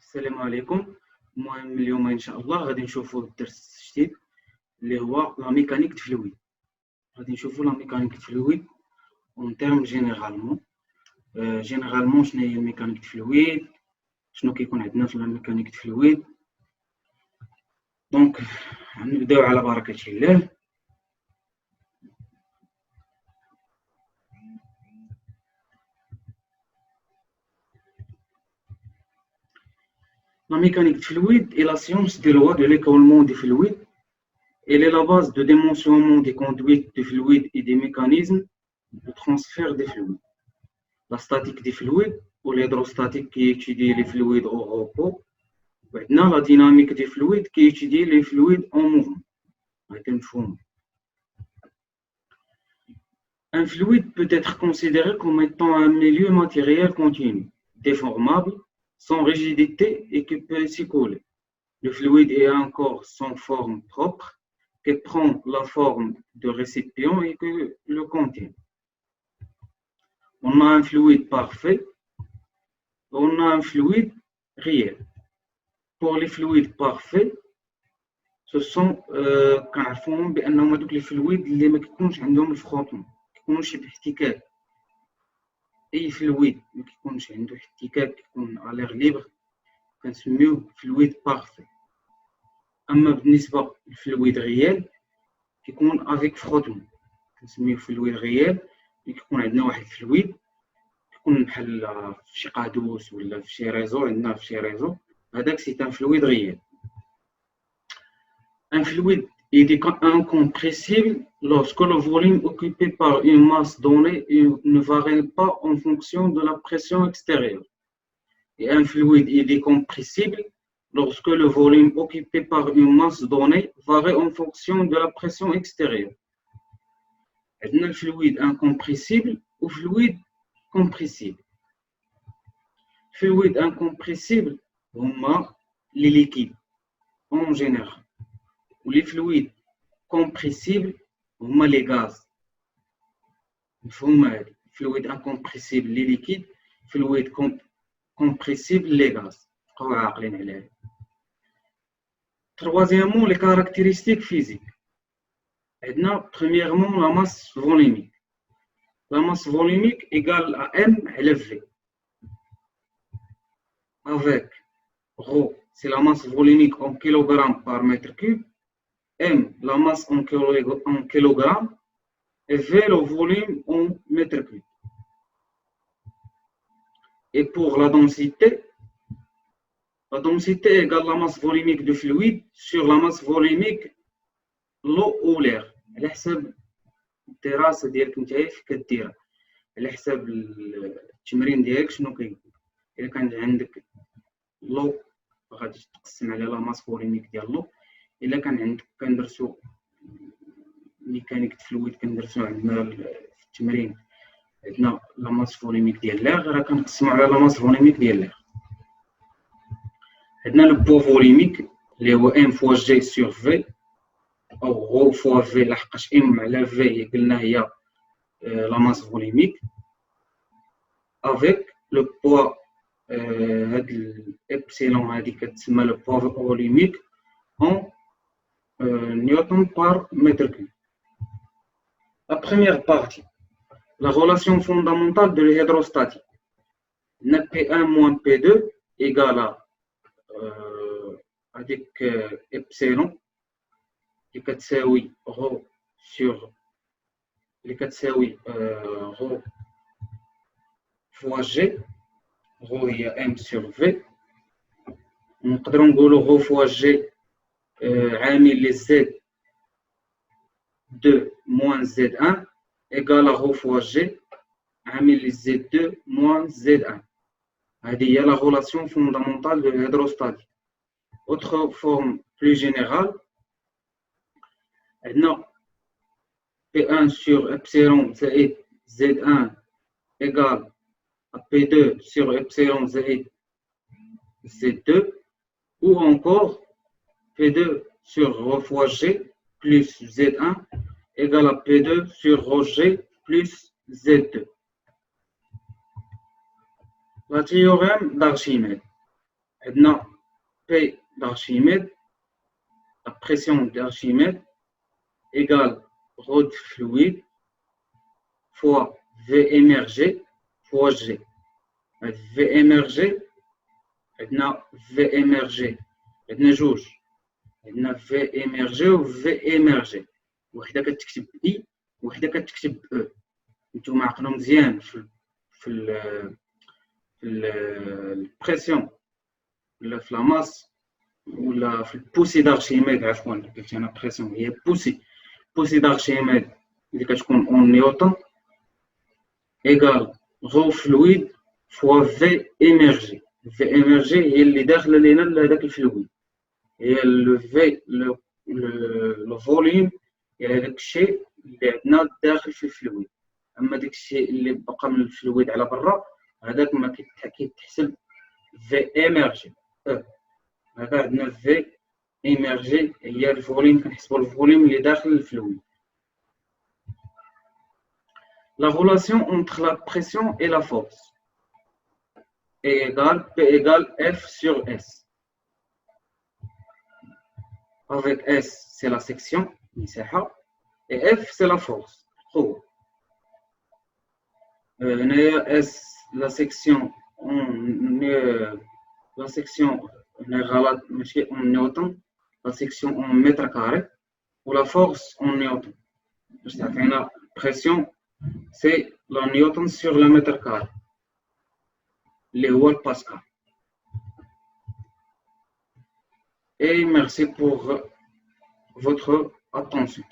السلام عليكم. المهم اليوم ان شاء الله غادي نشوفوا الدرس الجديد اللي هو لا ميكانيك د فلويد. غادي نشوفوا لا ميكانيك د فلويد اون تيرم جينيرالمون. شنو هي الميكانيك د فلويد، شنو كيكون عندنا في لا ميكانيك د فلويد. دونك نبداو على بركة الله. La mécanique de fluide est la science des lois de l'écoulement des fluides. Elle est la base de démentionnement des conduites de fluides et des mécanismes de transfert des fluides. La statique des fluides ou l'hydrostatique qui étudie les fluides au repos. Maintenant, la dynamique des fluides qui étudie les fluides en mouvement. Un fluide peut être considéré comme étant un milieu matériel continu, déformable, sans rigidité et qui peut s'écouler. Le fluide est un corps sans forme propre qui prend la forme de récipient et que le contient. On a un fluide parfait, on a un fluide réel. Pour les fluides parfaits, ce sont كنعرفوهم بأنهم هذوك les fluides اللي ما كيكونش عندهم الفخوطون، ما كيكونوش باحتكاك. أي فلويد ما كيكونش عنده احتكاك، كيكون على ليغ ليبر، كنسميوه فلويد بارفي. أما بالنسبة للفلويد غيال كيكون افيك فخوتون، كنسميوه فلويد غيال. كيكون عندنا واحد الفلويد كيكون بحال في شي قادوس ولا في شي ريزو، عندنا في شي ريزو، هذاك سي ان فلويد غيال. Un fluide est incompressible lorsque le volume occupé par une masse donnée ne varie pas en fonction de la pression extérieure. Et un fluide est décompressible lorsque le volume occupé par une masse donnée varie en fonction de la pression extérieure. عندنا الفلويد incompressible ou fluide compressible. Fluide incompressible هما les liquides en général. Les fluides compressibles هما les gaz. مفهوم هادي؟ fluide incompressible les liquides، fluide compressible les gaz. بقاو عاقلين على هادي. Troisièmement, les caractéristiques physiques. عندنا premièrement la masse volumique. La masse volumique égale à M على V. Avec ρ, c'est la masse volumique en kilogrammes par mètre cube. M, la masse en kilogrammes, et V, le volume en mètre cube. Et pour la densité égale la masse volumique du fluide sur la masse volumique l'eau ou l'air. على حساب الدراسة ديالك نتايا فين كديرها، على حساب التمرين ديالك شنو كيقول. إلا كان عندك لو غادي تقسم على لا ماس فوليميك ديال لو. إلا كان عندك كندرسو ميكانيك د فلويد كندرسو عندنا في التمرين عندنا لا ماس فوليميك ديال لاغ، راه كنقسمو على لا ماس فوليميك ديال لاغ. عندنا لو بو فوليميك اللي هو ام فوا جي سور في او غو فوا في، لحقاش ام على في قلنا هي لا ماس فوليميك، افيك لو بوا هاد الابسيلون هادي كتسمى لو بوا فوليميك en newton par mètre cube. La première partie, la relation fondamentale de l'hydrostatique. P1 moins P2 égale à avec epsilon qui كتساوي ρ sur اللي كتساوي ρ fois G. ρ هي M sur V. نقدروا نقولوا ρ fois G عامل لي Z2 moins Z1 égale à ρ fois G عامل لي Z2 moins Z1. هذه هي la relation fondamentale de l'hydrostatique. Autre forme plus générale, عندنا P1 sur epsilon زائد Z1 égale à P2 sur epsilon زائد Z2, ou encore P2 sur ρ fois G plus Z1 égale à P2 sur ρ G plus Z2. La théorème d'Archimède. عندنا P d'Archimède, la pression d'Archimède égale rho de fluide fois V émergé fois G. V émergé, عندنا V émergé, عندنا جوج. عندنا V émergé و V émergé. وحدة كتكتب I وحدة كتكتب E. نتوما عقلوا مزيان في البريسيون ولا في لا ماس ولا في البوسي d'Archimède. عفوا قلت انا بريسيون هي بوسي d'Archimède اللي كتكون اون نيوتن ايكال غو فلويد فوا في ايميرجي. في ايميرجي هي اللي داخله لينا لهداك الفلويد، هي لو في لو فوليوم ديال هذاك الشيء اللي عندنا داخل في الفلويد. اما داك الشيء اللي بقى من الفلويد على برا هذاك ما كيتحسب في ايميرجي. هذا عندنا في émergé هي الفوليوم، كنحسبوا الفوليوم اللي داخل الفلويد. La relation entre la pression et la force est égale P égale F sur S. Avec S, c'est la section, et F, c'est la force. S, la section on est en newton, la section en mètre carré, ou la force en newton. La pression, c'est la newton sur le mètre carré, les watts Pascal. Et merci pour votre attention.